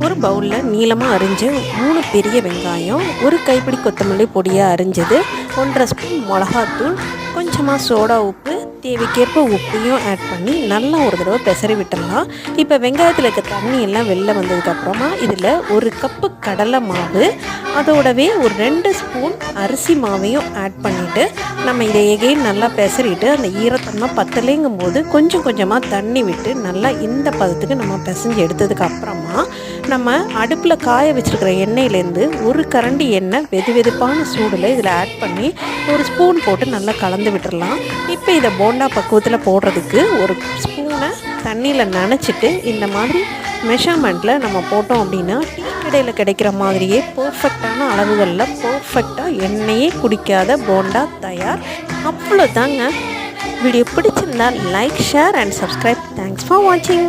ஒரு பவுலில் நீளமாக அரிஞ்ச 3 பெரிய வெங்காயம், ஒரு கைப்பிடி கொத்தமல்லி பொடியாக அரிஞ்சது, 1½ ஸ்பூன் மிளகாத்தூள், கொஞ்சமாக சோடா உப்பு, தேவைக்கேற்ப உப்பையும் ஆட் பண்ணி நல்லா ஒரு தடவை பெசரி விட்டுடலாம். இப்போ வெங்காயத்தில் இருக்க தண்ணி எல்லாம் வெளில வந்ததுக்கப்புறமா இதில் 1 கப்பு கடலை மாவு, அதோடவே ஒரு 2 ஸ்பூன் அரிசி மாவையும் ஆட் பண்ணிவிட்டு நம்ம இதை எகைன் நல்லா பெசரிட்டு அந்த ஈரத்தன்மை பத்தலைங்கும் போது கொஞ்சம் கொஞ்சமாக தண்ணி விட்டு நல்லா இந்த பதத்துக்கு நம்ம பிசைஞ்சு எடுத்ததுக்கு அப்புறமா நம்ம அடுப்பில் காய வச்சுருக்கிற எண்ணெயிலேருந்து 1 கரண்டி எண்ணெய் வெதுவெதுப்பான சூடில் இதில் ஆட் பண்ணி 1 ஸ்பூன் போட்டு நல்லா கலந்து விட்டுடலாம். இப்போ இதை போண்டா பக்குவத்தில் போடுறதுக்கு 1 ஸ்பூனை தண்ணியில் நனைச்சிட்டு இந்த மாதிரி மெஷர்மெண்ட்டில் நம்ம போட்டோம் அப்படின்னா டீ கடையில் கிடைக்கிற மாதிரியே பர்ஃபெக்டான அளவுகளில் பர்ஃபெக்டாக எண்ணெயே குடிக்காத போண்டா தயார். அவ்வளோதாங்க. வீடியோ பிடிச்சிருந்தால் like, share and subscribe. Thanks for வாட்சிங்.